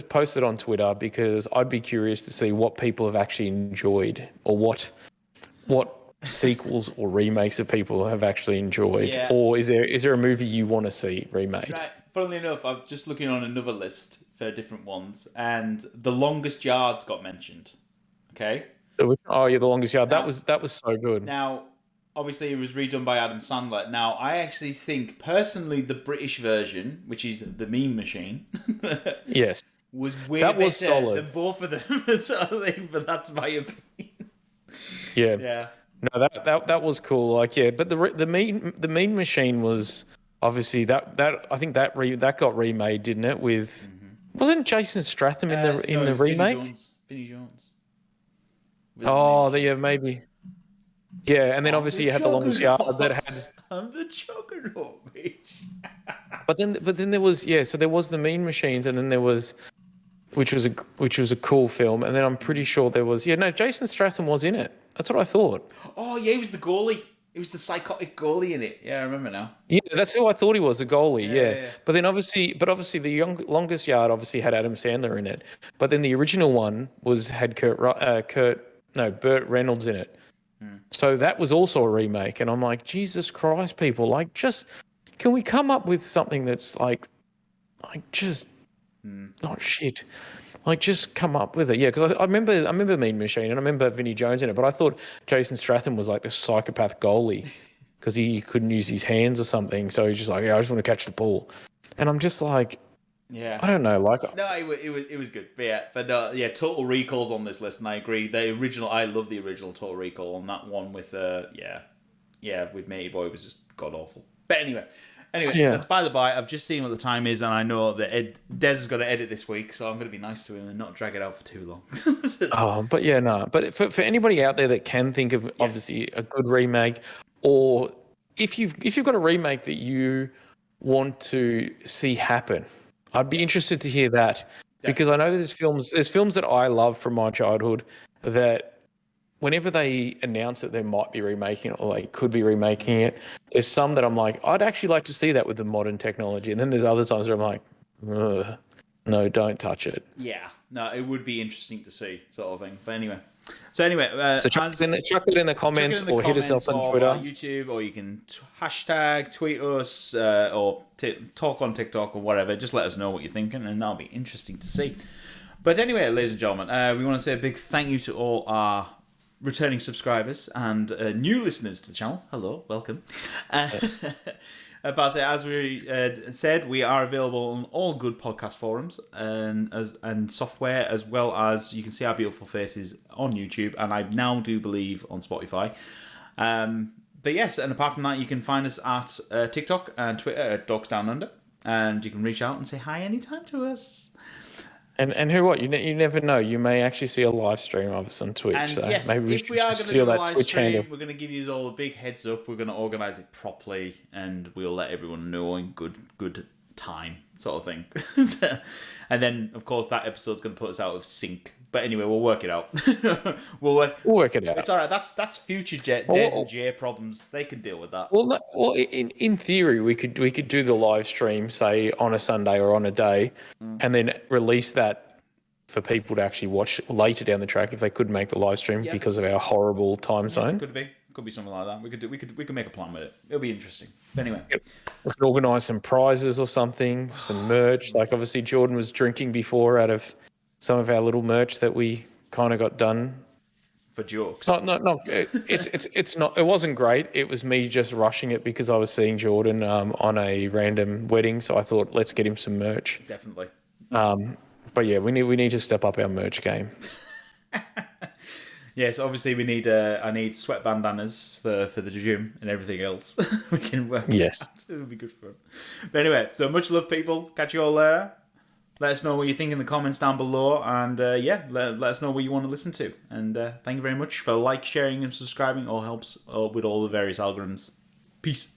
post it on Twitter, because I'd be curious to see what people have actually enjoyed, or what sequels or remakes that people have actually enjoyed. Yeah. Or is there a movie you want to see remade? Right. Funnily enough, I'm just looking on another list for different ones, and The Longest Yard's got mentioned. Okay. Oh yeah, The Longest Yard. That was so good. Now, obviously, it was redone by Adam Sandler. Now, I actually think, personally, the British version, which is The Mean Machine, yes, was better solid than both of them. So, but that's my opinion. Yeah. Yeah. No, that was cool. Like, yeah, but the Mean Machine was obviously that I think that got remade, didn't it? With wasn't Jason Statham in the remake? Vinnie Jones. Oh, yeah, maybe. Yeah, and then obviously you had The Longest Yard that had. I'm the juggernaut, bitch. But then there was so there was The Mean Machines, and then there was, which was a cool film, and then I'm pretty sure there was Jason Statham was in it. That's what I thought. Oh yeah, he was the goalie. He was the psychotic goalie in it. Yeah, I remember now. Yeah, that's who I thought he was, the goalie. Yeah. But then obviously the Longest Yard obviously had Adam Sandler in it. But then the original one had Burt Reynolds in it. So that was also a remake, and I'm like, Jesus Christ, people, like, just can we come up with something that's like just not shit. Like, just come up with it. Yeah, because I remember Mean Machine, and I remember Vinnie Jones in it, but I thought Jason Statham was like the psychopath goalie because he couldn't use his hands or something. So he's just like, I just want to catch the ball. And I'm just like, I don't know. Like, no, it was good. But Total Recall's on this list, and I agree. I love the original Total Recall, on that one with with Matey Boy was just god awful. But anyway, that's by the by. I've just seen what the time is, and I know that Dez has got to edit this week, so I'm going to be nice to him and not drag it out for too long. But for anybody out there that can think of obviously a good remake, or if you've got a remake that you want to see happen? I'd be interested to hear that because I know there's films that I love from my childhood that whenever they announce that they might be remaking it or they could be remaking it, there's some that I'm like, I'd actually like to see that with the modern technology. And then there's other times where I'm like, ugh, no, don't touch it. Yeah, no, it would be interesting to see, sort of thing. But anyway, So chuck it in the comments or hit us up on Twitter. YouTube, or you can hashtag tweet us or talk on TikTok or whatever. Just let us know what you're thinking, and that'll be interesting to see. But anyway, ladies and gentlemen, we want to say a big thank you to all our returning subscribers and new listeners to the channel. Hello, welcome. But as we said, we are available on all good podcast forums and software, as well as you can see our beautiful faces on YouTube, and I now do believe on Spotify. But yes, and apart from that, you can find us at TikTok and Twitter at Dorks Down Under, and you can reach out and say hi anytime to us. And you never know. You may actually see a live stream of us on Twitch. And so yes, maybe we if should we are just going to steal do a that live Twitch stream, handle. we're going to give you all a big heads up. We're going to organise it properly, and we'll let everyone know in good time, sort of thing. And then, of course, that episode's going to put us out of sync. But anyway, we'll work it out. we'll work it out. It's all right. That's future Dez and Jay problems. They can deal with that. Well, in theory, we could do the live stream, say on a Sunday or on a day, and then release that for people to actually watch later down the track if they could make the live stream because of our horrible time zone. Could be something like that. We could make a plan with it. It'll be interesting. But anyway, we could organise some prizes or something, some merch. Like obviously Jordan was drinking before out of some of our little merch that we kind of got done for jokes. No. It's not. It wasn't great. It was me just rushing it because I was seeing Jordan on a random wedding, so I thought let's get him some merch. Definitely. But yeah, we need to step up our merch game. Yes, obviously we need. I need sweat bandanas for the gym and everything else. We can work. Yes, it'll be good fun. But anyway, so much love, people. Catch you all later. Let us know what you think in the comments down below, and let us know what you want to listen to. And thank you very much for sharing, and subscribing. All helps with all the various algorithms. Peace.